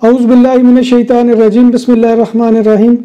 औज़ुबिल्लाहिमिनश्शैतानिर्रजीम बिस्मिल्लाहिर्रहमानिर्रहीम।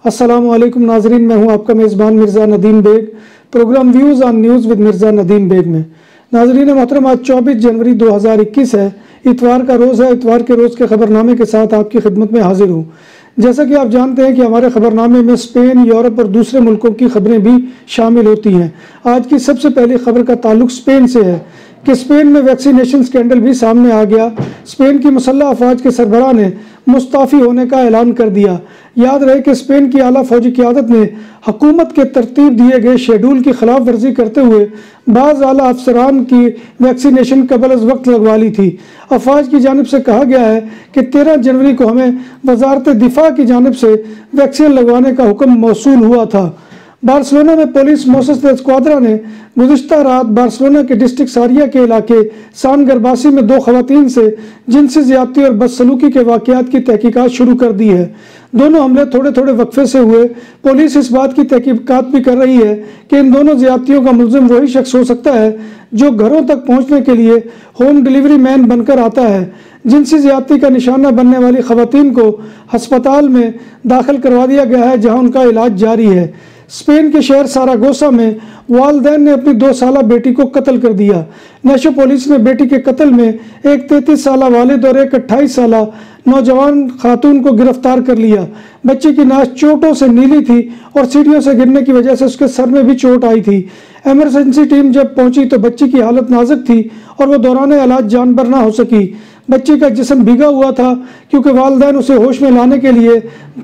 अस्सलामु अलैकुम नाज़रीन, मैं हूं आपका मेज़बान Mirza Nadeem Baig. Programme views on news with Mirza Nadeem Baig में नाज़रीन मोहतरम, आज 24 जनवरी 2021 है, इतवार का रोज़ है। इतवार के रोज़ के ख़बरनामे के साथ आपकी खिदमत में हाजिर हूँ। जैसा कि आप जानते हैं कि हमारे ख़बरनामे में स्पेन, यूरोप और दूसरे मुल्कों की खबरें भी शामिल होती हैं। आज की सबसे पहली खबर का ताल्लुक स्पेन से है कि स्पेन में वैक्सीनेशन स्कैंडल भी सामने आ गया। स्पेन की मुसल्लह अफवाज के सरबराह ने मुस्ताफ़ी होने का ऐलान कर दिया। याद रहे कि स्पेन की आला फौजी क़यादत ने हुकूमत के तरतीब दिए गए शेड्यूल की खिलाफ वर्जी करते हुए बाज़ आला अफसरान की वैक्सीनेशन कबल अज़ वक्त लगवा ली थी। अफवाज की जानिब से कहा गया है कि 13 जनवरी को हमें वजारत दिफा की जानिब से वैक्सीन लगवाने का हुक्म मौसूल हुआ था। बार्सिलोना में पुलिस मोसेस स्क्वाड्रा ने गुज़िश्ता रात बार्सिलोना के डिस्ट्रिक्ट सारिया के इलाके सान गरबासी में 2 खवातीन से जिनसी ज़्यादती और बदसलूकी के वाक़यात की तहकीकात शुरू कर दी है। दोनों हमले थोड़े थोड़े वक्फे से हुए। पुलिस इस बात की तहकीकात भी कर रही है कि इन दोनों ज़्यादतियों का मुलज़िम वही शख्स हो सकता है जो घरों तक पहुँचने के लिए होम डिलीवरी मैन बनकर आता है। जिनसी ज़्यादती का निशाना बनने वाली खवातीन को हस्पताल में दाखिल करवा दिया गया है, जहाँ उनका इलाज जारी है। स्पेन के शहर सारागोसा में वालदैन ने अपनी 2 साला बेटी को कत्ल कर दिया। नेशोपोलिस ने बेटी के कत्ल में एक 33 साला वालिद और एक 28 साला नौजवान खातून को गिरफ्तार कर लिया। बच्ची की नाश चोटों से नीली थी और सीढ़ियों से गिरने की वजह से उसके सर में भी चोट आई थी। एमरजेंसी टीम जब पहुंची तो बच्ची की हालत नाजुक थी और वो दौरान इलाज जानबर ना हो सकी। बच्ची का जिस्म भीगा हुआ था क्योंकि वालिदैन उसे होश में लाने के लिए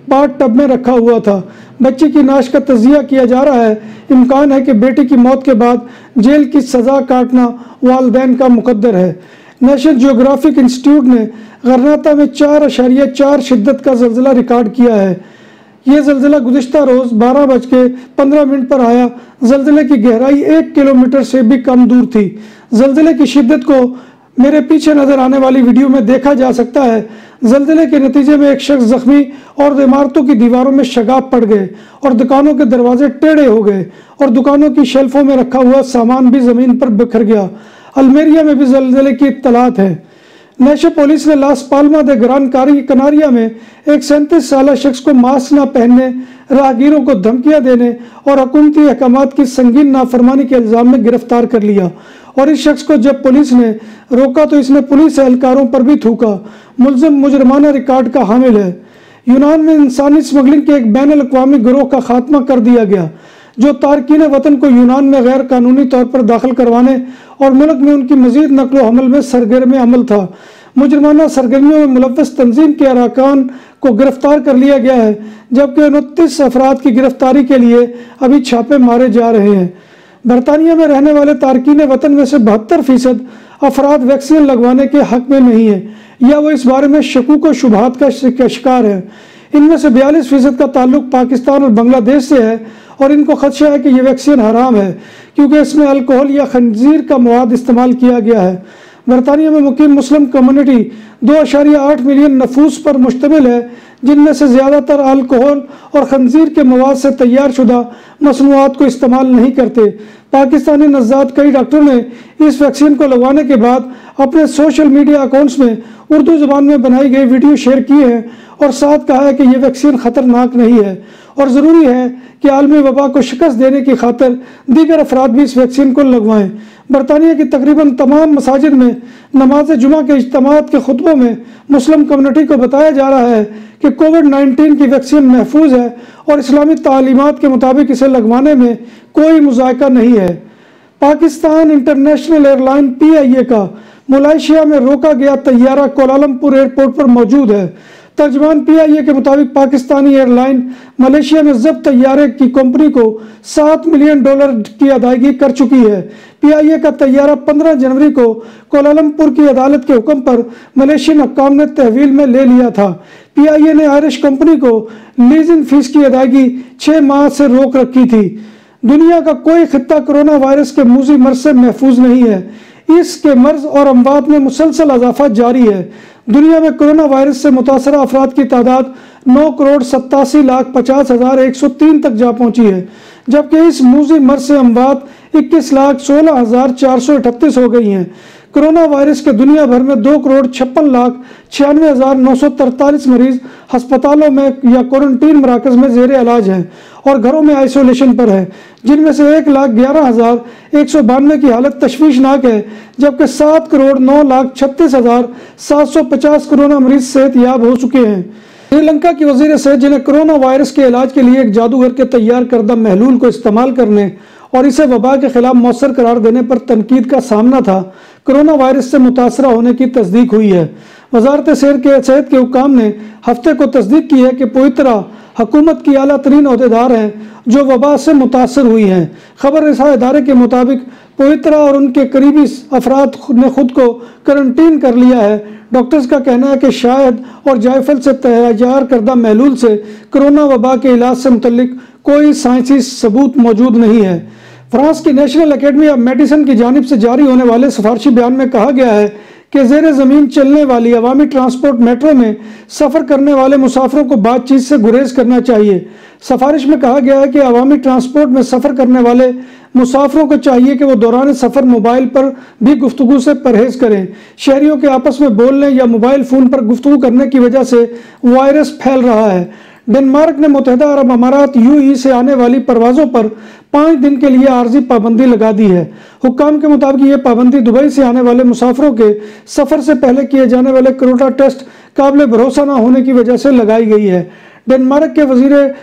बाथ टब में रखा हुआ था। बच्ची की नाश का तजिया किया जा रहा है। इम्कान है कि बेटी की मौत के बाद जेल की सज़ा काटना वालिदैन का मुकद्दर है। नेशनल जियोग्राफिक इंस्टीट्यूट ने गरनाता में 4.4 शिद्दत का ज़लज़ला रिकॉर्ड किया है। ये ज़लज़ला गुज़िश्ता रोज़ 12:15 पर आया। ज़लज़ले की गहराई 1 किलोमीटर से भी कम दूर थी। ज़लज़ले की शिद्दत को मेरे पीछे नजर आने वाली वीडियो में देखा जा सकता है। ज़लज़ले के नतीजे में एक शख्स जख्मी और इमारतों की दीवारों में शगाफ पड़ गए और दुकानों के दरवाजे टेढ़े हो गए और दुकानों की शेल्फों में रखा हुआ सामान भी ज़मीन पर बिखर गया। अल्मेरिया में भी ज़लज़ले की इत्तलात है। नेशोपोलिस ने लास पाल्मा दे ग्रान कनारिया में एक 37 साला शख्स को मास्क न पहनने, राहगीरों को धमकियां देने और हुकूमती अहकामात की संगीन नाफरमानी के इल्ज़ाम में गिरफ्तार कर लिया। और इस शख्स को जब पुलिस ने रोका तो इसने पुलिस एहलकारों पर भी थूका। मुलज़िम मुजरमाना रिकॉर्ड का हामिल है। यूनान में इंसानी स्मगलिंग के एक बैन अल-अक़वामी गिरोह का खात्मा कर दिया गया जो तारकीन वतन को यूनान में गैर कानूनी तौर पर दाखिल करवाने और मुल्क में उनकी मजीद नकलो हमल में सरगर्म अमल था। मुजरमाना सरगर्मियों में मुलव्वस तंजीम के अरकान को गिरफ्तार कर लिया गया है, जबकि 29 अफराद की गिरफ्तारी के लिए अभी छापे मारे जा रहे हैं। बरतानिया में रहने वाले तारकीन वतन में से 72% अफराद वैक्सीन लगवाने के हक में नहीं है या वो इस बारे में शकूक व शुबहात का शिकार है। इनमें से 42% का ताल्लुक पाकिस्तान और बांग्लादेश से है और इनको खदशा है कि यह वैक्सीन हराम है क्योंकि इसमें अल्कोहल या खंजीर का मवाद इस्तेमाल किया गया है। बरतानिया में मुकीम मुस्लिम कम्युनिटी 2.8 मिलियन नफूस पर मुश्तमिल है, जिनमें से ज़्यादातर अल्कोहल और खंजीर के मवाद से तैयार शुदा मसनूआत को इस्तेमाल नहीं करते। पाकिस्तानी नज़ात कई डॉक्टरों ने इस वैक्सीन को लगवाने के बाद अपने सोशल मीडिया अकाउंट्स में उर्दू ज़बान में बनाई गई वीडियो शेयर की है और साथ कहा है कि यह वैक्सीन ख़तरनाक नहीं है और ज़रूरी है कि आलमी वबा को शिकस्त देने की खातिर दीगर अफराद भी इस वैक्सीन को लगवाएं। बरतानिया की तकरीबन तमाम मसाजिद में नमाज जुमा के इज्तिमात के खुतबों में मुस्लिम कम्युनिटी को बताया जा रहा है कि कोविड-19 की वैक्सीन महफूज है और इस्लामी तालीमात के मुताबिक इसे लगवाने में कोई मुज़ायका नहीं है। पाकिस्तान इंटरनेशनल एयरलाइन PIA का मलेशिया में रोका गया तैयारा कोलालमपुर एयरपोर्ट पर मौजूद है। तर्जमान PIA के मुताबिक पाकिस्तानी एयरलाइन मलेशिया में जब्त तैयारे की कंपनी को $7 मिलियन की अदायगी कर चुकी है। PIA का तैयारा 15 जनवरी को कोलालमपुर की अदालत के हुक्म पर मलेशियन हुक्काम ने तहवील में ले लिया था। PIA ने आयरिश कंपनी को लीजिंग फीस की अदायगी 6 माह से रोक रखी थी। दुनिया का कोई खित्ता कोरोना वायरस के मूजी मर्ज से महफूज नहीं है। इसके मर्ज और अमवात में मुसलसल इजाफा जारी है। दुनिया में कोरोना वायरस से मुतासरा अफराद की तादाद 9,87,50,103 तक जा पहुंची है, जबकि इस मूजी मर्ज से अमवात 21,16,438 हो गई हैं। कोरोना वायरस के दुनिया भर में 2,56,96,943 मरीज अस्पतालों में या क्वारंटीन मराकज में जेर इलाज हैं और घरों में आइसोलेशन पर है, जिनमें से 1,11,192 की हालत तशवीशनाक है, जबकि 7,09,36,750 कोरोना मरीज सेहतयाब हो चुके हैं। श्रीलंका की वजीर सेहत, जिन्हें कोरोना वायरस के इलाज के लिए एक जादूगर के तैयार करदा महलूल को इस्तेमाल करने और इसे वबा के खिलाफ मौसर करार देने पर तनकीद का सामना था, कोरोना वायरस से मुतासरा होने की तस्दीक हुई है। वजारत सेहत के हुक्काम ने हफ्ते को तस्दीक की है कि पोइतरा हुकूमत की आला तरीन अहदेदार हैं जो वबा से मुतासर हुई हैं। खबर रसा इदारे के मुताबिक पोइतरा और उनके करीबी अफराद ने खुद को क्वारंटीन कर लिया है। डॉक्टर्स का कहना है कि शायद और जायफल से तैयार करदा महलूल से कोरोना वबा के इलाज से मुतल्लिक कोई साइंसी सबूत मौजूद नहीं है। फ्रांस की नेशनल एकेडमी ऑफ मेडिसिन की जानिब से जारी होने वाले सिफारशी बयान में कहा गया है कि ज़ेर ज़मीन चलने वाली अवामी ट्रांसपोर्ट मेट्रो में सफ़र करने वाले मुसाफिरों को बातचीत से गुरेज करना चाहिए। सिफारिश में कहा गया है कि अवामी ट्रांसपोर्ट में सफ़र करने वाले मुसाफिरों को चाहिए कि वो दौरान सफ़र मोबाइल पर भी गुफ्तगू से परहेज़ करें। शहरियों के आपस में बोलने या मोबाइल फ़ोन पर गुफ्तगू करने की वजह से वायरस फैल रहा है। डेनमार्क ने मुत्तहिदा अरब अमारात यूएई से आने वाली परवाज़ों पर 5 दिन के लिए आर्जी पाबंदी लगा दी है। हुक्काम के मुताबिक ये पाबंदी दुबई से आने वाले मुसाफिरों के सफ़र से पहले किए जाने वाले कोरोना टेस्ट काबिल भरोसा न होने की वजह से लगाई गई है। डेनमार्क के वजीर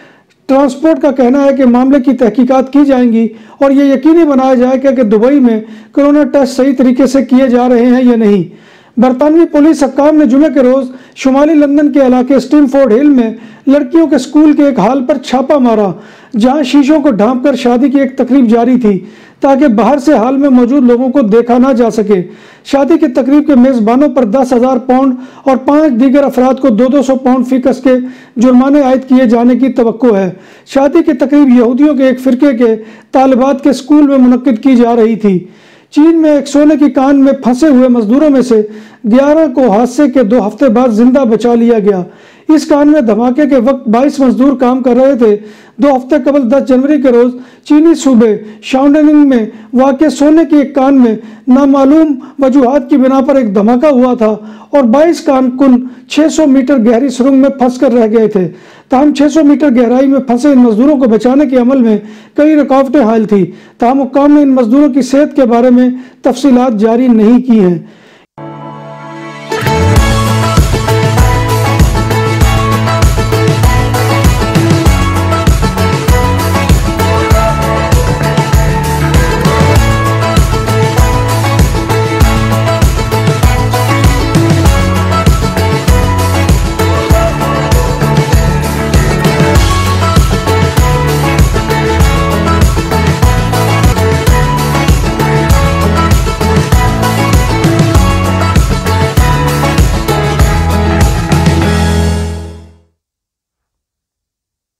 ट्रांसपोर्ट का कहना है कि मामले की तहकीकात की जाएंगी और ये यकीनी बनाया जाएगा कि दुबई में कोरोना टेस्ट सही तरीके से किए जा रहे हैं या नहीं। बरतानवी पुलिस हक्काम ने जुमे के रोज़ शुमाली लंदन के इलाके स्टिमफोर्ड हिल में लड़कियों के स्कूल के एक हाल पर छापा मारा, जहां शीशों को ढांपकर शादी की एक तकरीब जारी थी ताकि बाहर से हाल में मौजूद लोगों को देखा ना जा सके। शादी की तकरीब के मेज़बानों पर 10,000 पाउंड और 5 दीगर अफराद को 200 पाउंड फीकस के जुर्माने आयद किए जाने की तवक्को है। शादी की तकरीब यहूदियों के एक फ़िरके के तालिबात के स्कूल में मुनक्किद की जा रही थी। चीन में एक सोने की कान में फंसे हुए मजदूरों में से 11 को हादसे के 2 हफ्ते बाद जिंदा बचा लिया गया। इस कान में धमाके के वक्त 22 मजदूर काम कर रहे थे। 2 हफ्ते कबल 10 जनवरी के रोज चीनी सूबे शाओनिंग में वाक़ सोने की एक कान में नामालूम वजूहात की बिना पर एक धमाका हुआ था और 22 कान कुल 600 मीटर गहरी सुरंग में फंस कर रह गए थे। ताहम 600 मीटर गहराई में फंसे इन मजदूरों को बचाने के अमल में कई रुकावटें हायल थी। ताहम हुक्काम ने इन मजदूरों की सेहत के बारे में तफसीलात जारी नहीं की हैं।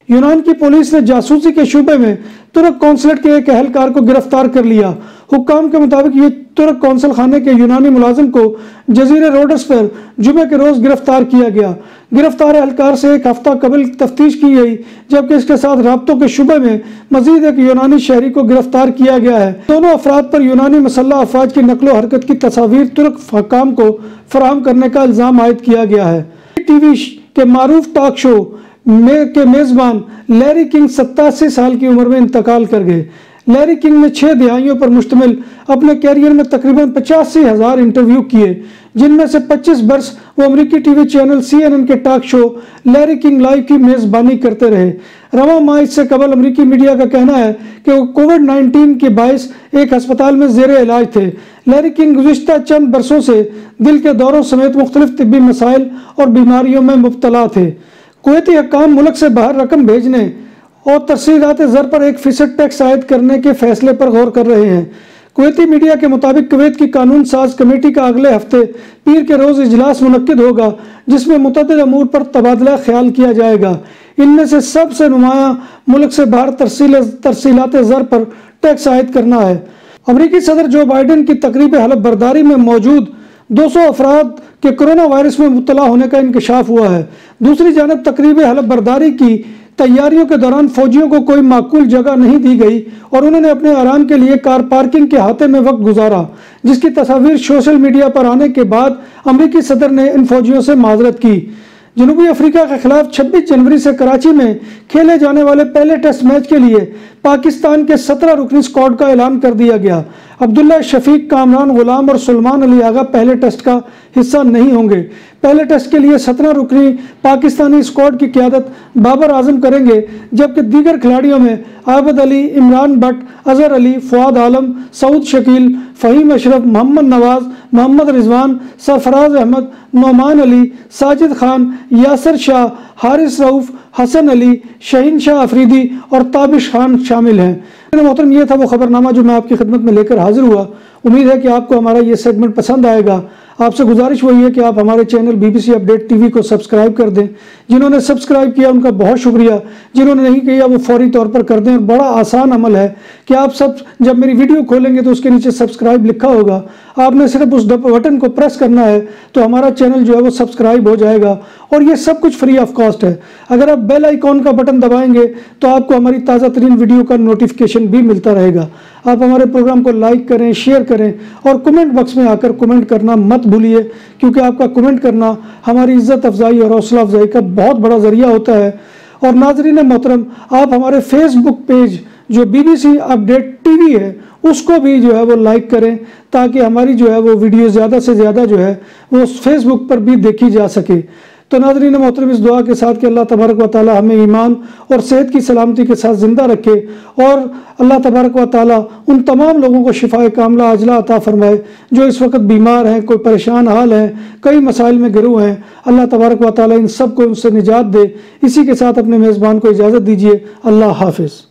यूनान की पुलिस ने जासूसी के शुबे में तुर्क कौंसलेट के एक अहलकार को गिरफ्तार कर लिया। हुक्काम के मुताबिक ये तुर्क कौंसल खाने के यूनानी मुलाजिम को जजीरे रोड्स पर जुमे के रोज गिरफ्तार किया गया। गिरफ्तार एहलकार से एक हफ्ता कबल तफ्तीश की गई, जबकि इसके साथ राब्तों के शुबे में मजीद एक यूनानी शहरी को गिरफ्तार किया गया है। दोनों अफराद पर यूनानी मसल्लह अफवाज की नकलो हरकत की तस्वीर तुर्क हकाम को फराहम करने का इल्ज़ाम आयद किया गया है। टीवी के मारूफ टॉक शो के मेज़बान लैरी किंग 87 साल की उम्र में इंतकाल कर गए। लैरी किंग ने 6 दिहाइयों पर मुश्तमिल अपने कैरियर में तकरीबन 85,000 इंटरव्यू किए, जिनमें से 25 बरस वो अमेरिकी टीवी चैनल CNN के talk show Larry king live की मेज़बानी करते रहे। रवां माह इससे कबल अमेरिकी मीडिया का कहना है कि वो कोविड-19 के बायस एक अस्पताल में ज़ेरे इलाज थे। लैरी किंग गुज़िश्ता चंद बरसों से दिल के दौरों समेत मुख्तलिफ तिब्बी मसाइल और बीमारियों में मुब्तला थे। कुवैती हक्काम मुल्क से बाहर रकम भेजने और तरसीलात ज़र पर 1% टैक्स आयद करने के फैसले पर गौर कर रहे हैं। कुवैती मीडिया के मुताबिक कुवैत की कानून साज कमेटी का अगले हफ्ते पीर के रोज़ इजलास मुनक्किद होगा, जिसमें मुतअद्दिद अमूर पर तबादला ख्याल किया जाएगा। इनमें से सबसे नुमाया मुल्क से बाहर तरसीलात ज़र पर टैक्स आयद करना है। अमरीकी सदर जो बाइडन की तकरीब हलफ बर्दारी में मौजूद 200 अफराद के कोरोना वायरस में मुब्तला होने का इंकशाफ हुआ है। दूसरी जानब तकरीब हलफ बर्दारी की तैयारियों के दौरान फौजियों को कोई माकूल जगह नहीं दी गई और उन्होंने अपने आराम के लिए कार पार्किंग के अहाते में वक्त गुजारा, जिसकी तस्वीर सोशल मीडिया पर आने के बाद अमेरिकी सदर ने इन फौजियों से माजरत की। जनूबी अफ्रीका के खिलाफ 26 जनवरी से कराची में खेले जाने वाले पहले टेस्ट मैच के लिए पाकिस्तान के 17 रुकनी स्क्वाड का ऐलान कर दिया गया। अब्दुल्ला शफीक, कामरान गुलाम और सुलेमान अली आगा पहले टेस्ट का हिस्सा नहीं होंगे। पहले टेस्ट के लिए 17 रुकनी पाकिस्तानी स्क्वाड की क़यादत बाबर आजम करेंगे, जबकि दीगर खिलाड़ियों में आबिद अली, इमरान भट्ट, अजहर अली, फवाद आलम, सऊद शकील, फ़हीम अशरफ, मोहम्मद नवाज, मोहम्मद रिजवान, सरफराज अहमद, नौमान अली, साजिद खान, यासर शाह, हारिस रऊफ, हसन अली, शहीन शाह अफरीदी और ताबिश खान शामिल हैं। मोहतरम, ये था वो खबरनामा जो मैं आपकी खिदमत में लेकर हाजिर हुआ। उम्मीद है कि आपको हमारा ये सेगमेंट पसंद आएगा। आपसे गुजारिश वही है कि आप हमारे चैनल BBC अपडेट TV को सब्सक्राइब कर दें। जिन्होंने सब्सक्राइब किया उनका बहुत शुक्रिया, जिन्होंने नहीं किया वो फौरी तौर पर कर दें। और बड़ा आसान अमल है कि आप सब जब मेरी वीडियो खोलेंगे तो उसके नीचे सब्सक्राइब लिखा होगा, आपने सिर्फ उस बटन को प्रेस करना है तो हमारा चैनल जो है वो सब्सक्राइब हो जाएगा। और ये सब कुछ फ्री ऑफ कॉस्ट है। अगर आप बेल आइकॉन का बटन दबाएंगे तो आपको हमारी ताज़ा तरीन वीडियो का नोटिफिकेशन भी मिलता रहेगा। आप हमारे प्रोग्राम को लाइक करें, शेयर करें और कमेंट बॉक्स में आकर कमेंट करना मत भूलिए, क्योंकि आपका कमेंट करना हमारी इज्जत अफजाई और हौसला अफजाई का बहुत बड़ा जरिया होता है। और नाजरीन मोहतरम, आप हमारे फेसबुक पेज जो BBC अपडेट TV है उसको भी जो है वो लाइक करें, ताकि हमारी जो है वो वीडियो ज़्यादा से ज़्यादा जो है वो फेसबुक पर भी देखी जा सके। तो नाज़रीन मोहतरम, इस दुआ के साथ कि अल्लाह तबारक व तआला हमें ईमान और सेहत की सलामती के साथ ज़िंदा रखे और अल्लाह तबारक व तआला उन तमाम लोगों को शिफाए कामला अजला अता फरमाए जो इस वक्त बीमार हैं, कोई परेशान हाल हैं, कई मसाइल में गिरू हैं। अल्लाह तबारक व तआला इन सब को उनसे निजात दे। इसी के साथ अपने मेज़बान को इजाज़त दीजिए। अल्लाह हाफिज़।